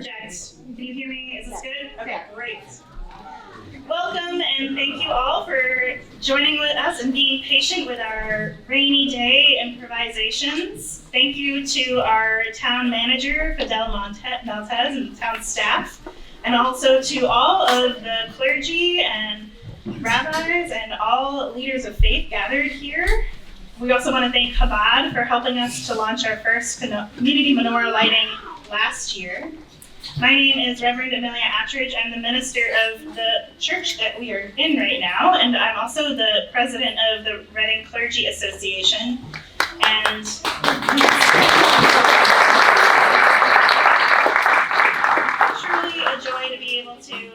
project. Can you hear me? Is this good? Okay, great. Welcome and thank you all for joining with us and being patient with our rainy day improvisations. Thank you to our town manager, Fidel Maltez, and the town staff, and also to all of the clergy and rabbis and all leaders of faith gathered here. We also want to thank Chabad for helping us to launch our first community menorah lighting last year. My name is Reverend Emelia Attridge. I'm the minister of the church that we are in right now, and I'm also the president of the Reading Clergy Association. And truly a joy to be able to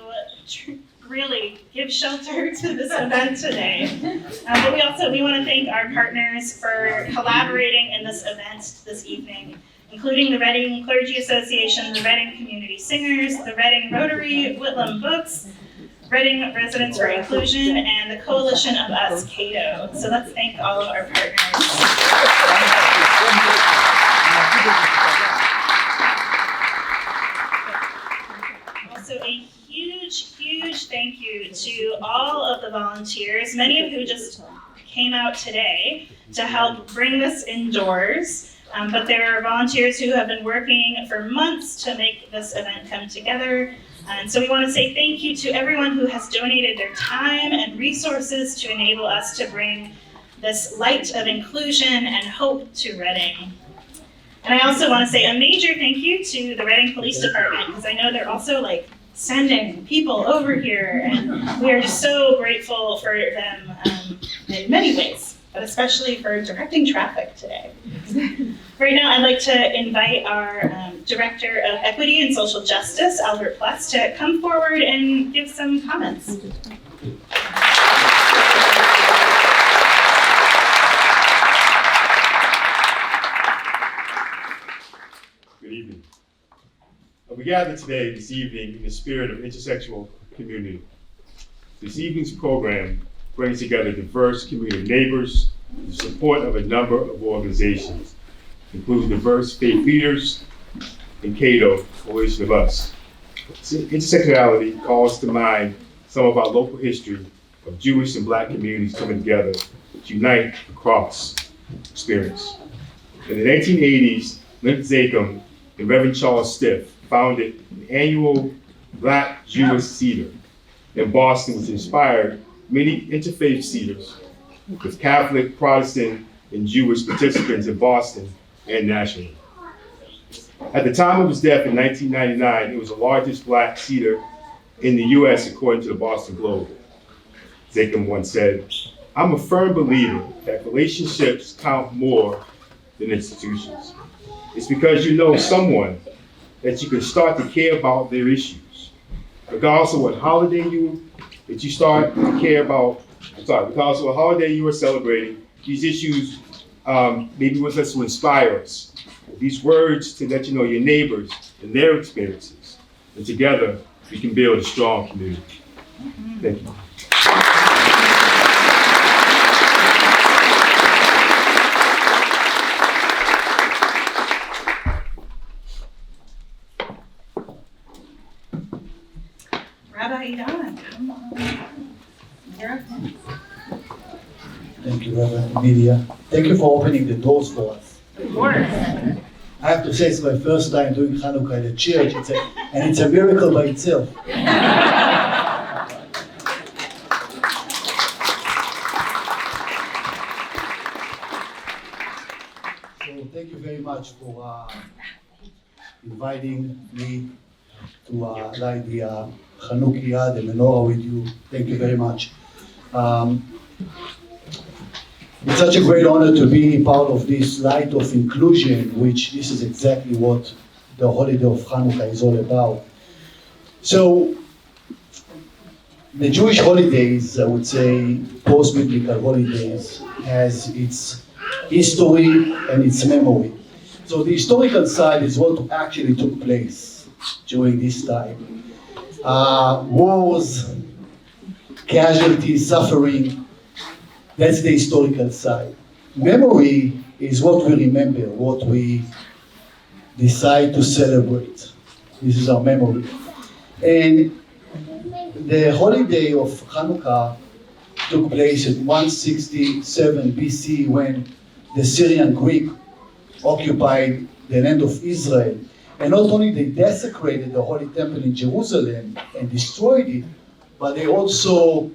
really give shelter to this event today. But we want to thank our partners for collaborating in this event this evening, including the Reading Clergy Association, the Reading Community Singers, the Reading Rotary, Whitlam Books, Reading Residents for Inclusion, and the Coalition of Us, Cato. So let's thank all of our partners. Also a huge thank you to all of the volunteers, many of who just came out today to help bring this indoors. But there are volunteers who have been working for months to make this event come together. And so we want to say thank you to everyone who has donated their time and resources to enable us to bring this light of inclusion and hope to Reading. And I also want to say a major thank you to the Reading Police Department, because I know they're also sending people over here, and we are just so grateful for them in many ways, but especially for directing traffic today. Right now, I'd like to invite our Director of Equity and Social Justice, Albert Pless, to come forward and give some comments. Good evening. We gather this evening in the spirit of intersectional community. This evening's program brings together diverse community of neighbors with the support of a number of organizations, including diverse faith leaders and Cato, Coalition of Us. Intersectionality calls to mind some of our local history of Jewish and Black communities coming together to unite across experience. In the 1980s, Limp Zakum and Reverend Charles Stiff founded an annual Black Jewish Seder in Boston, which inspired many interfaith Seders with Catholic, Protestant, and Jewish participants in Boston and nationally. At the time of his death in 1999, it was the largest Black Seder in the US according to the Boston Globe. Zakum once said, "I'm a firm believer that relationships count more than institutions. It's because you know someone that you can start to care about their issues. Regardless of what holiday regardless of what holiday you are celebrating, these issues maybe with us to inspire us. These words to let you know your neighbors and their experiences. And together, we can build a strong community." Thank you. Rabbi Idan, come on. You're up next. Thank you, Reverend Emelia. Thank you for opening the doors for us. Of course. I have to say it's my first time doing Hanukkah at a church, and it's a miracle by itself. So thank you very much for inviting me to light the Hanukkah, the Menorah with you. Thank you very much. It's such a great honor to be part of this light of inclusion, which this is exactly what the holiday of Hanukkah is all about. So, the Jewish holidays, I would say, post-biblical holidays, has its history and its memory. So the historical side is what actually took place during this time. Wars, casualties, suffering. That's the historical side. Memory is what we remember, what we decide to celebrate. This is our memory. And the holiday of Hanukkah took place in 167 BC when the Syrian Greek occupied the land of Israel. And not only they desecrated the Holy Temple in Jerusalem and destroyed it, but they also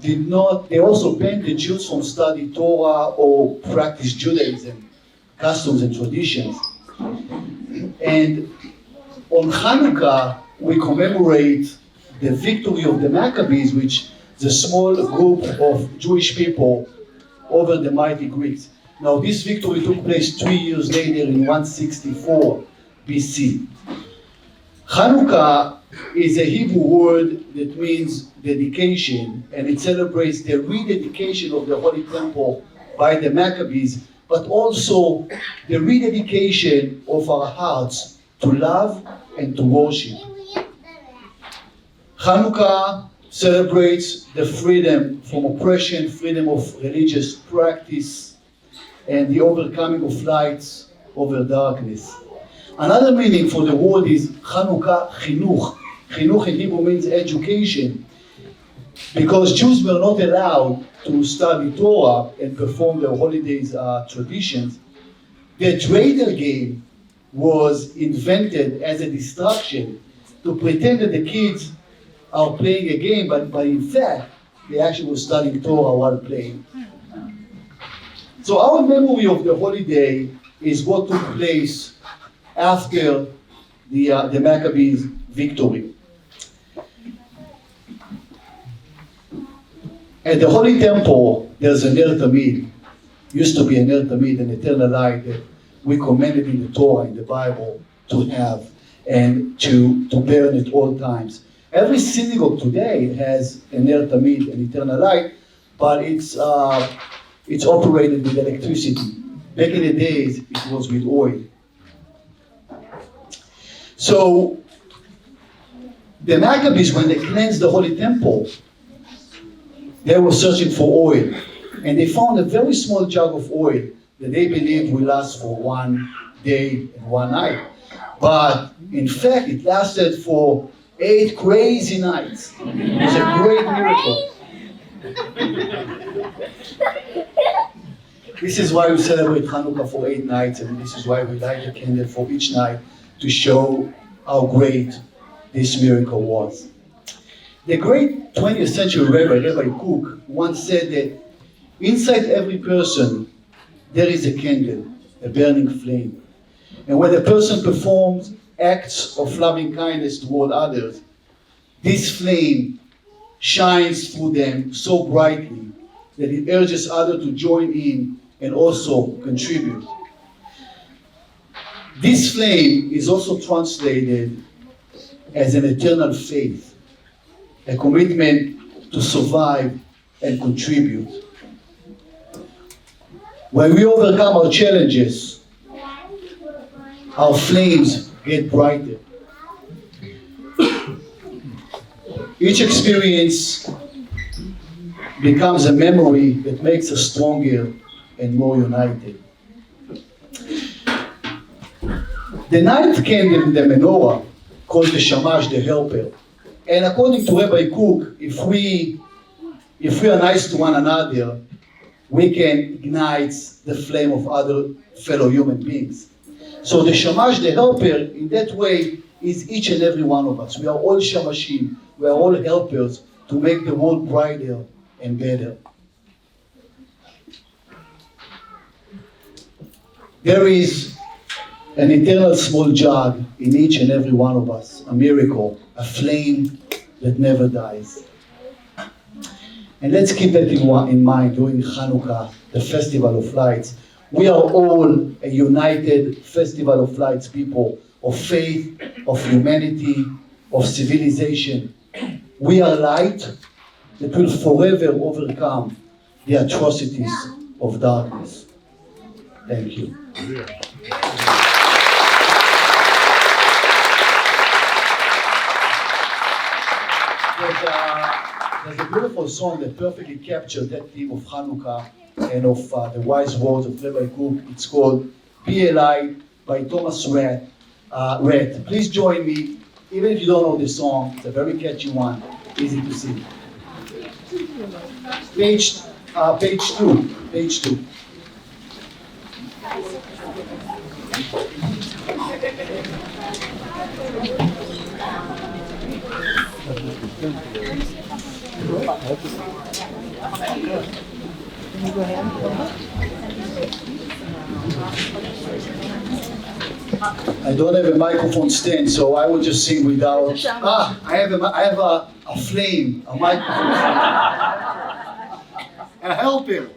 they also banned the Jews from studying Torah or practice Judaism, customs and traditions. And on Hanukkah, we commemorate the victory of the Maccabees, which is a small group of Jewish people over the mighty Greeks. Now, this victory took place 3 years later in 164 BC. Hanukkah is a Hebrew word that means dedication, and it celebrates the rededication of the Holy Temple by the Maccabees, but also the rededication of our hearts to love and to worship. Hanukkah celebrates the freedom from oppression, freedom of religious practice, and the overcoming of lights over darkness. Another meaning for the word is Hanukkah chinuch. Chinuch in Hebrew means education, because Jews were not allowed to study Torah and perform their holidays traditions. The dreidel game was invented as a distraction to pretend that the kids are playing a game, but in fact, they actually were studying Torah while playing. So our memory of the holiday is what took place after the Maccabees' victory. At the Holy Temple, there's a ner tamid. Used to be a ner tamid, an eternal light that we commanded in the Torah, in the Bible, to have and to burn at all times. Every synagogue today has a ner tamid, an eternal light, but it's operated with electricity. Back in the days, it was with oil. So the Maccabees, when they cleansed the Holy Temple, they were searching for oil, and they found a very small jug of oil that they believed will last for 1 day and 1 night. But in fact, it lasted for 8 crazy nights. It was a great miracle. This is why we celebrate Hanukkah for 8 nights, and this is why we light a candle for each night to show how great this miracle was. The great 20th century Rabbi Cook once said that inside every person there is a candle, a burning flame. And when a person performs acts of loving kindness toward others, this flame shines through them so brightly that it urges others to join in and also contribute. This flame is also translated as an eternal faith, a commitment to survive and contribute. When we overcome our challenges, our flames get brighter. Each experience becomes a memory that makes us stronger and more united. The ninth candle in the Menorah, called the Shamash, the helper. And according to Rabbi Cook, if we are nice to one another, we can ignite the flame of other fellow human beings. So the Shamash, the helper, in that way, is each and every one of us. We are all Shamashim. We are all helpers to make the world brighter and better. There is an eternal small jug in each and every one of us, a miracle, a flame that never dies. And let's keep that in mind during Hanukkah, the Festival of Lights. We are all a united Festival of Lights people of faith, of humanity, of civilization. We are light that will forever overcome the atrocities of darkness. Thank you. There's a beautiful song that perfectly captures that theme of Hanukkah and of the wise words of Rabbi Cook. It's called Be a Light by Thomas Rath. read. Please join me, even if you don't know the song. It's a very catchy one, easy to sing. Page two. I don't have a microphone stand, so I will just sing without. I have a flame, a microphone. Help him.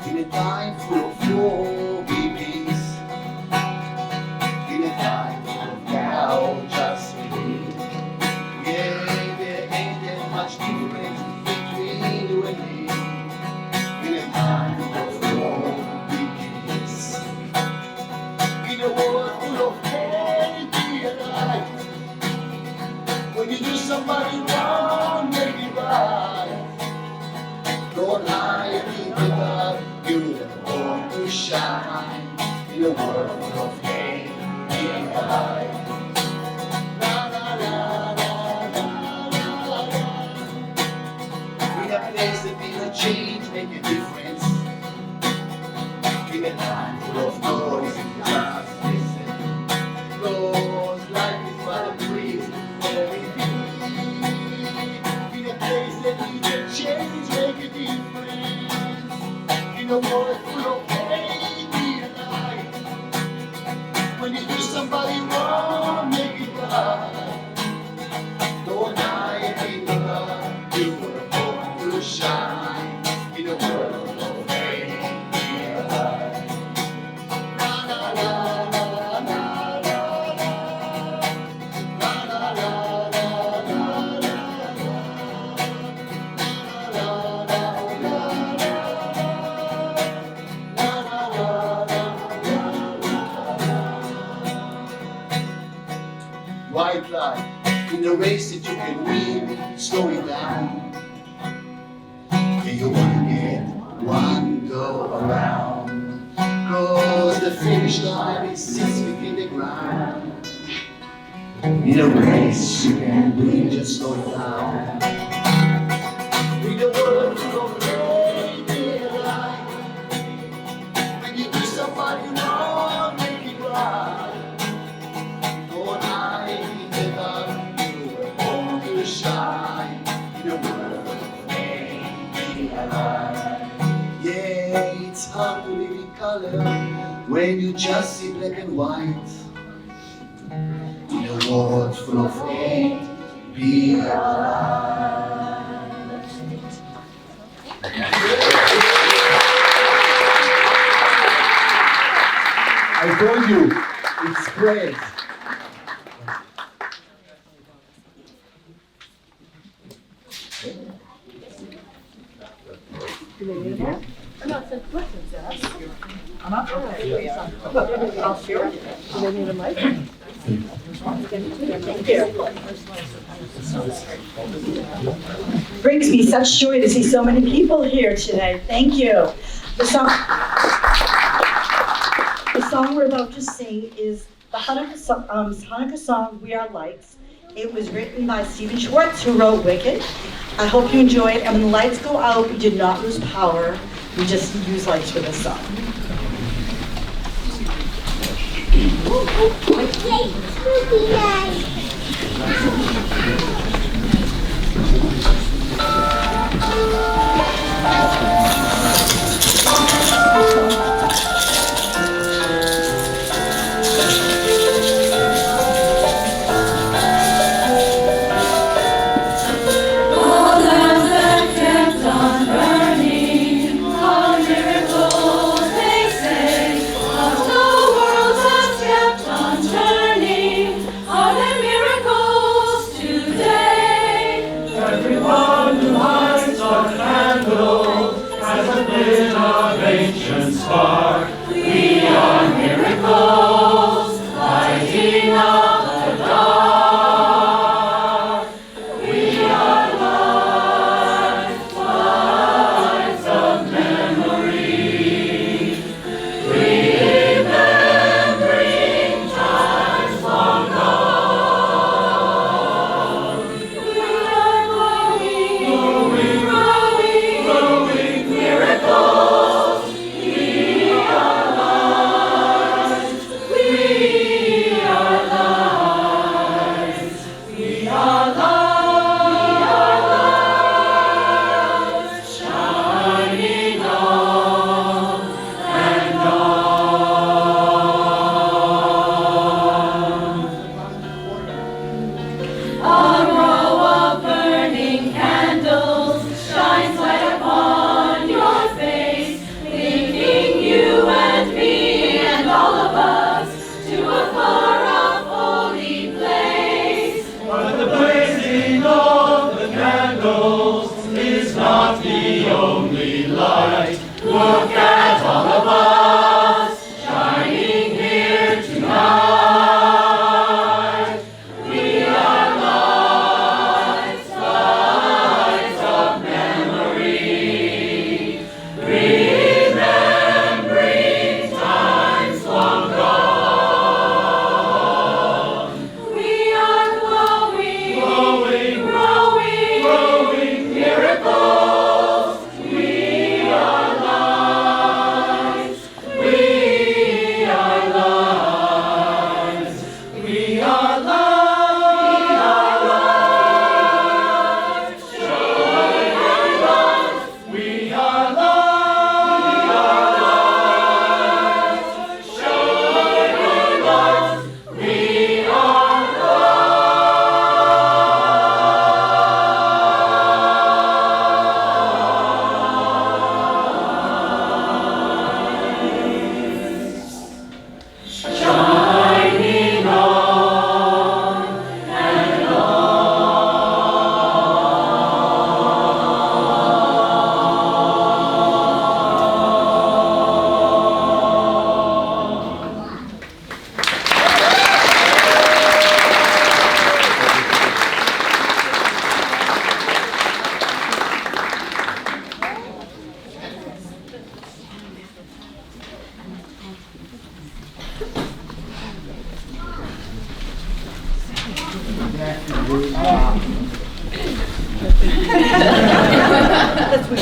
In a time full of war, babies. In a time full of doubt, just me. Yeah, there ain't that much difference between you and me. In a time of war, babies. In a world full of hate, be alive. When you do somebody wrong, make it right. Don't lie to God, you were born to shine. In a world full of hate, be alive. La la la la la la la. In a place that needs a change, make a difference. In a time full of noise, just listen. Cause life is but a breeze, very deep. In a place that needs a change, make a difference. In a world full of hate, be alive. When you do somebody wrong, make it right. Don't lie and be the God. You were born to shine. In a world of hate, be alive. La la la la la la la. La la la la la la la. La la la la white line in a race that you can win, slow it down. And you wanna get one go around. Cause the finish line is 6 feet in the ground. In a race you can win, just slow it down. In the world full of hate, be alive. When you do somebody wrong, make it right. Don't lie, be the God, you were born to shine. In the world of hate, be alive. Yeah, it's hard to live in color when you just see black and white. In a world full of hate, be alive. I told you, it spreads. Brings me such joy to see so many people here today. Thank you. The song we're about to sing is the Hanukkah song, We Are Lights. It was written by Stephen Schwartz, who wrote Wicked. I hope you enjoy it. And when the lights go out, we did not lose power. We just use lights for this song. Today.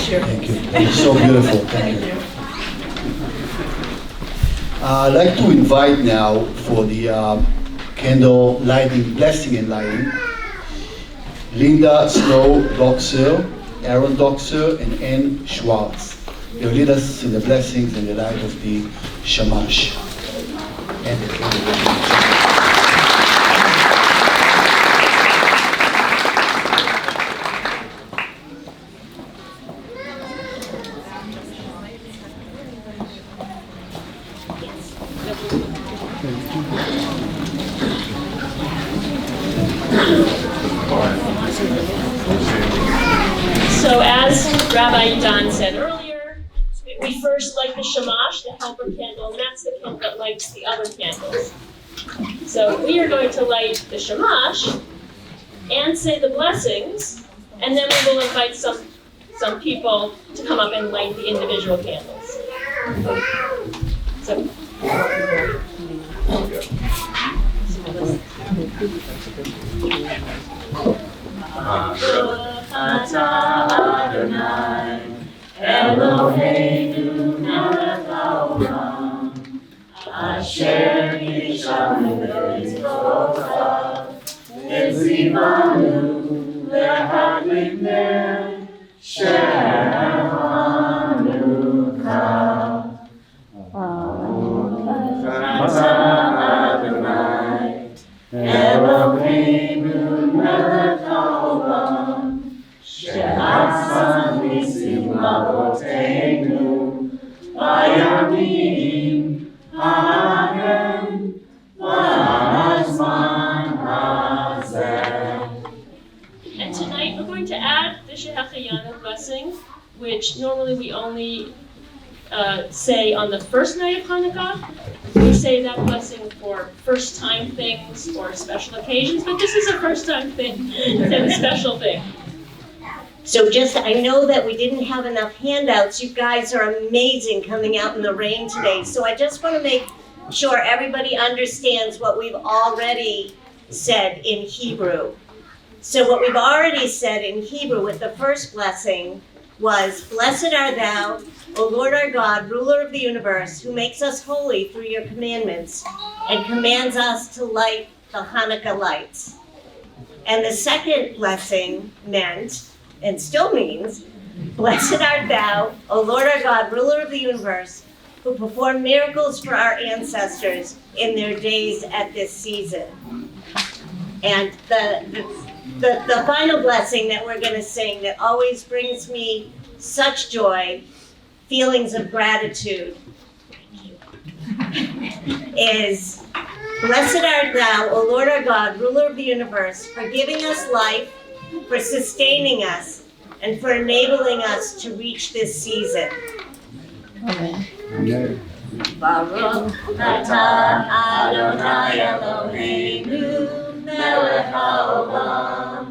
you. Thank you. It's so beautiful. Thank you. I'd like to invite now for the candle lighting, blessing and lighting, Linda Snow Doxer, Aaron Doxer, and Ann Schwartz. They'll lead us in the blessings and the light of the Shamash. And the So as Rabbi Idan said earlier, we first light the shamash, the helper candle, and that's the candle that lights the other candles. So we are going to light the shamash and say the blessings, and then we will invite some people to come up and light the individual candles. So. Baruch atah Adonai Eloheinu melech haolam asher hishanu b'mitzvotav v'tzivanu להדליק נר של חנוכה. Baruch atah Adonai Eloheinu melech haolam שעשה ניסים אבותינו בימים ההם בזמן הזה. And tonight we're going to add the Shehecheyanu blessing, which normally we only say on the first night of Hanukkah. We say that blessing for first time things or special occasions, but this is a first time thing and a special thing. So I know that we didn't have enough handouts. You guys are amazing coming out in the rain today. So I just want to make sure everybody understands what we've already said in Hebrew. So what we've already said in Hebrew with the first blessing was, "Blessed art thou, O Lord our God, ruler of the universe, who makes us holy through your commandments and commands us to light the Hanukkah lights." And the second blessing meant, and still means, "Blessed art thou, O Lord our God, ruler of the universe, who performed miracles for our ancestors in their days at this season." And the final blessing that we're going to sing that always brings me such joy, feelings of gratitude, is, "Blessed art thou, O Lord our God, ruler of the universe, for giving us life, for sustaining us, and for enabling us to reach this season." Amen. Baruch atah Adonai Eloheinu melech haolam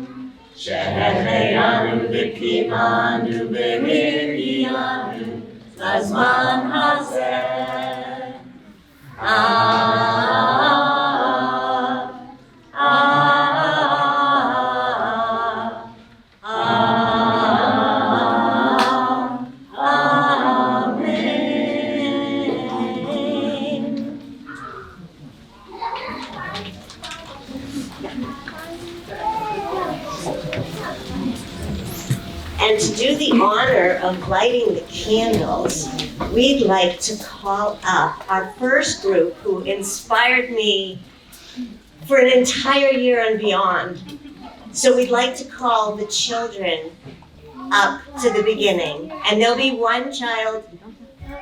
שהחיינו וקיימנו והחיינו לזמן הזה. And to do the honor of lighting the candles, we'd like to call up our first group who inspired me for an entire year and beyond. So we'd like to call the children up to the beginning. And there'll be one child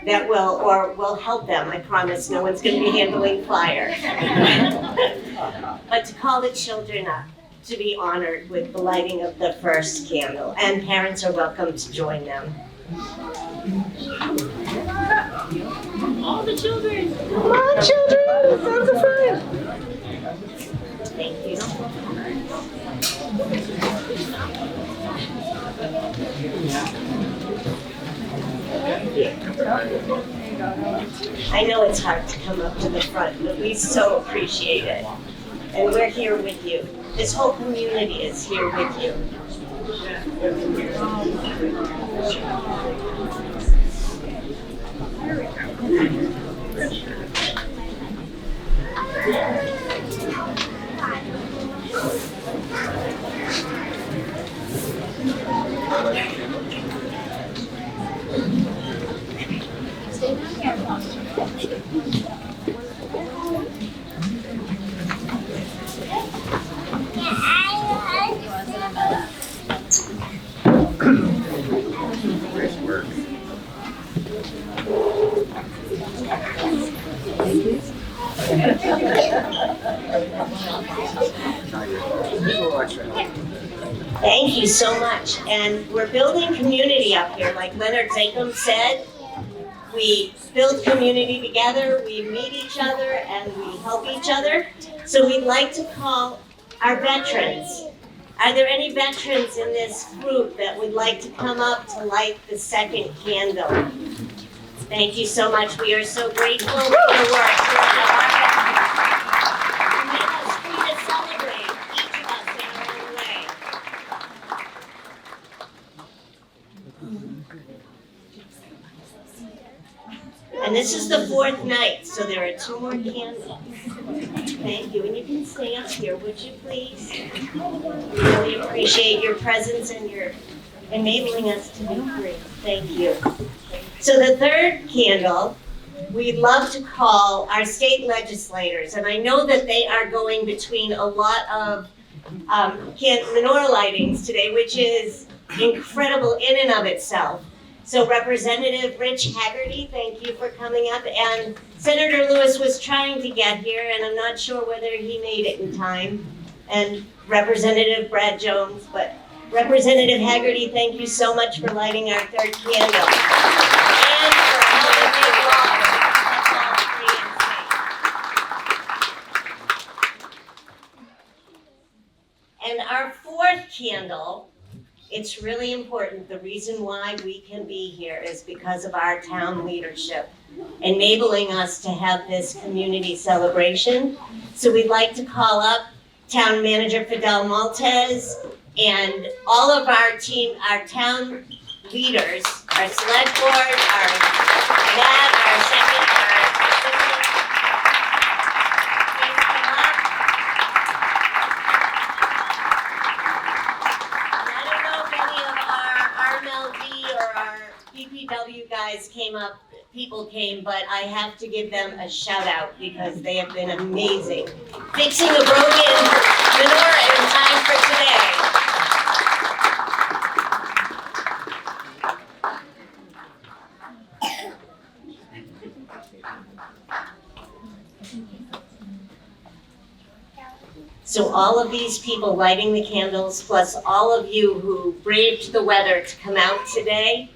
that will help them. I promise no one's going to be handling fire. But to call the children up to be honored with the lighting of the first candle. And parents are welcome to join them. All the children! Come on, children! Have the fun! Thank you. I know it's hard to come up to the front, but we so appreciate it. And we're here with you. This whole community is here with you. Thank you so much. And we're building community up here. Like Leonard Zakum said, we build community together, we meet each other, and we help each other. So we'd like to call our veterans. Are there any veterans in this group that would like to come up to light the second candle? Thank you so much. We are so grateful for your work. We are free to celebrate, each of us in our own way. And this is the fourth night, so there are 2 more candles. Thank you, and you can stay up here, would you please? We really appreciate your presence and your enabling us to do great. Thank you. So the third candle, we'd love to call our state legislators, and I know that they are going between a lot of menorah lightings today, which is incredible in and of itself. So Representative Rich Haggerty, thank you for coming up. And Senator Lewis was trying to get here, and I'm not sure whether he made it in time. And Representative Brad Jones, but Representative Haggerty, thank you so much for lighting our third candle. And for helping make laws all free and safe. And our fourth candle, it's really important. The reason why we can be here is because of our town leadership, enabling us to have this community celebration. So we'd like to call up Town Manager Fidel Maltez and all of our team, our town leaders, our select board, our second, our assistant. Please come up. And I don't know if any of our RMLD or our BPW guys people came, but I have to give them a shout out because they have been amazing. Fixing a broken menorah in time for today. So all of these people lighting the candles, plus all of you who braved the weather to come out today,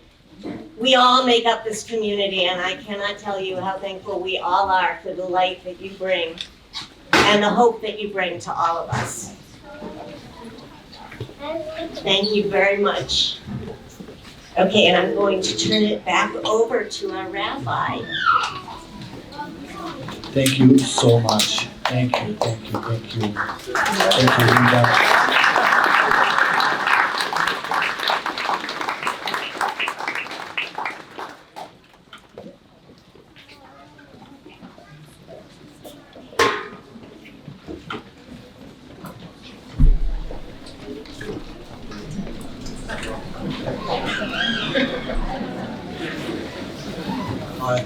we all make up this community, and I cannot tell you how thankful we all are for the light that you bring and the hope that you bring to all of us. Thank you very much. Okay, and I'm going to turn it back over to our rabbi. Thank you so much. Thank you, thank you, thank you. Thank you, Linda.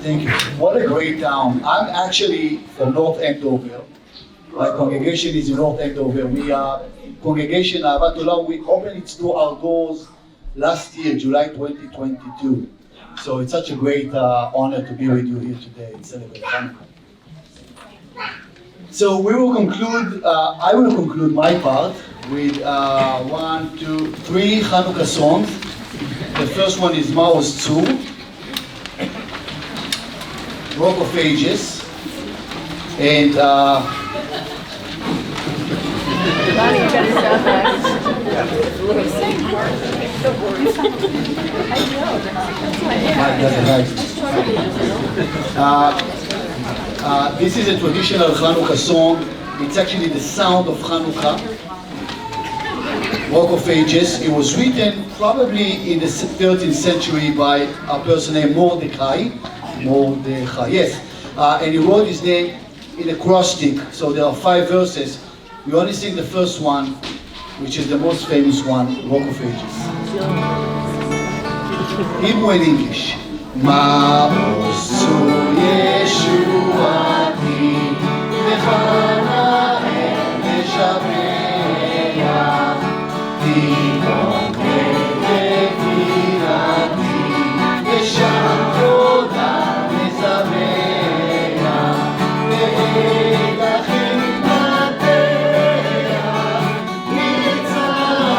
Thank you. What a great town. I'm actually from North Andover. My congregation is in North Andover. We are Congregation Ahavat Olam. We opened its doors last year, July 2022. So it's such a great honor to be with you here today and celebrate Hanukkah. So we will conclude, I will conclude my part with 3 Hanukkah songs. The first one is Maoz Tzur, Rock of Ages, and this is a traditional Hanukkah song. It's actually the sound of Hanukkah. Rock of Ages. It was written probably in the 13th century by a person named Mordechai, yes. And he wrote his name in acrostic, so there are 5 verses. We only sing the first one, which is the most famous one, Rock of Ages. Hebrew and English. Ma'oz tzur Yeshuati, Mechana'el Meshabeach, Tikkun Tefilati, V'sham Toda Nesameach, Ve'edachem Nateach, Nitzavah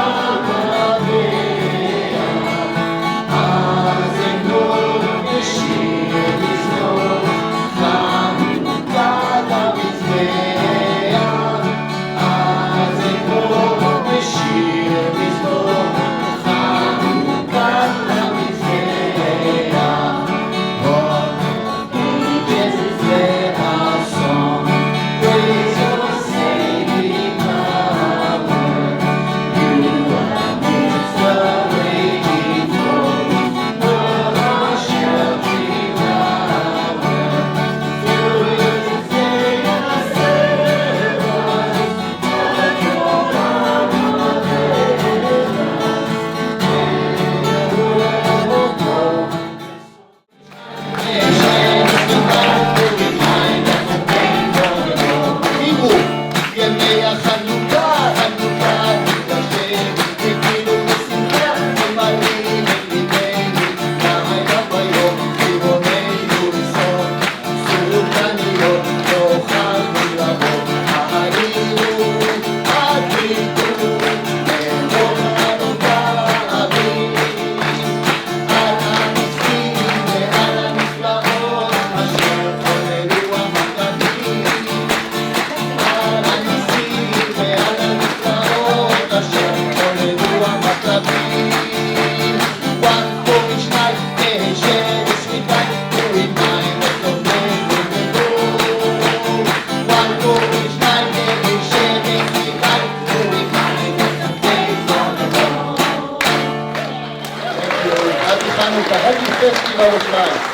Hanukkah. Happy Festival of Lights.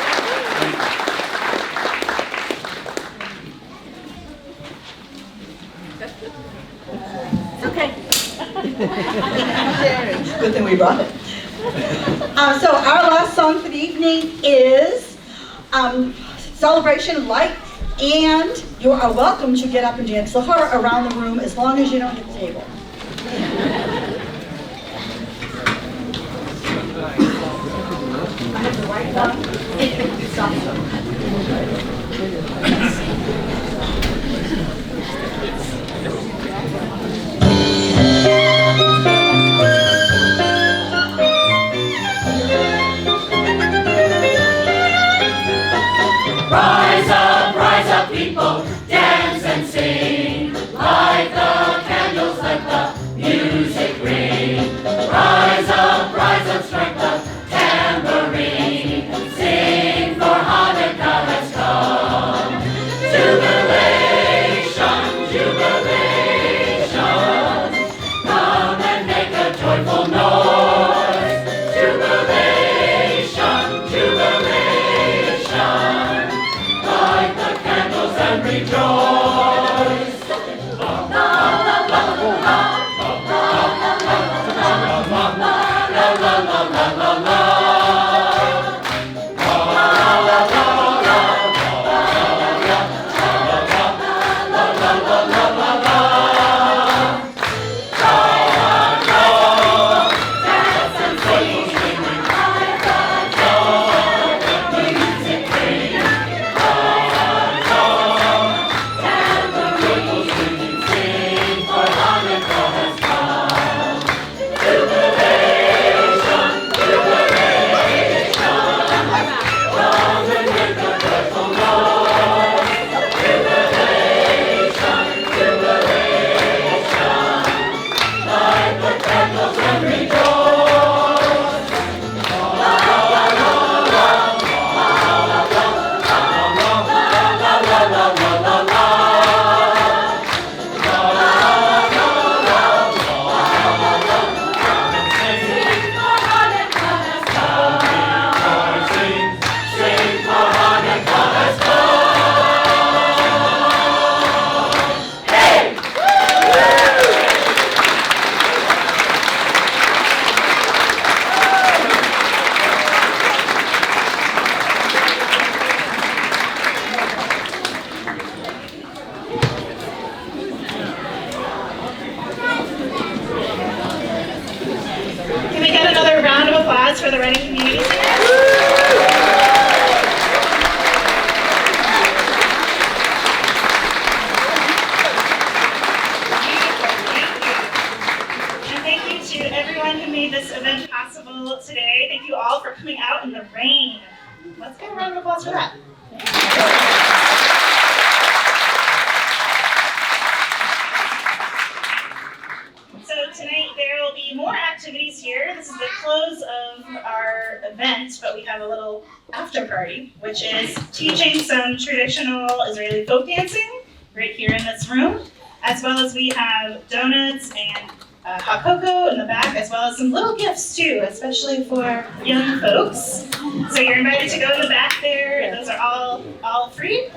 Okay. Good thing we brought it. So our last song for the evening is Celebration of Light, and you are welcome to get up and dance Sahara around the room as long as you don't hit the table. I have the right one. Rise up, people, dance and sing. Light the candles, let the music ring. Rise up, strike the tambourine. Sing, for Hanukkah has come. Jubilation, jubilation. Come and make a joyful noise. Jubilation, jubilation. Light the candles and rejoice. La la la la la la la la la la la. Can we get another round of applause for the Reading Community Singers? And thank you to everyone who made this event possible today. Thank you all for coming out in the rain. Let's get a round of applause for that. So tonight there will be more activities here. This is the close of our event, but we have a little after party, which is teaching some traditional Israeli folk dancing right here in this room, as well as we have donuts and hot cocoa in the back, as well as some little gifts too, especially for young folks. So you're invited to go in the back there. Those are all free.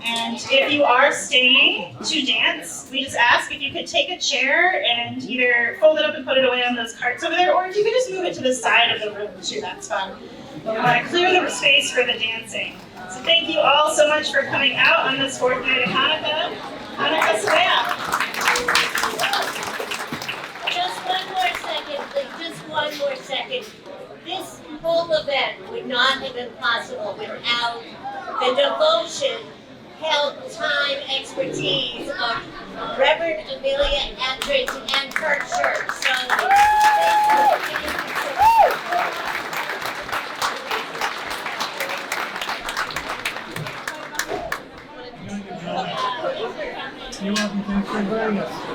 And if you are staying to dance, we just ask if you could take a chair and either fold it up and put it away on those carts over there, or if you could just move it to the side of the room too, that's fun. But we want to clear the space for the dancing. So thank you all so much for coming out on this fourth night of Hanukkah. Hanukkah Sameach. Just one more second, please, just one more second. This whole event would not have been possible without the devotion, help, time, expertise of Reverend Emelia Attridge and her church. So, You're welcome. Thanks for inviting us.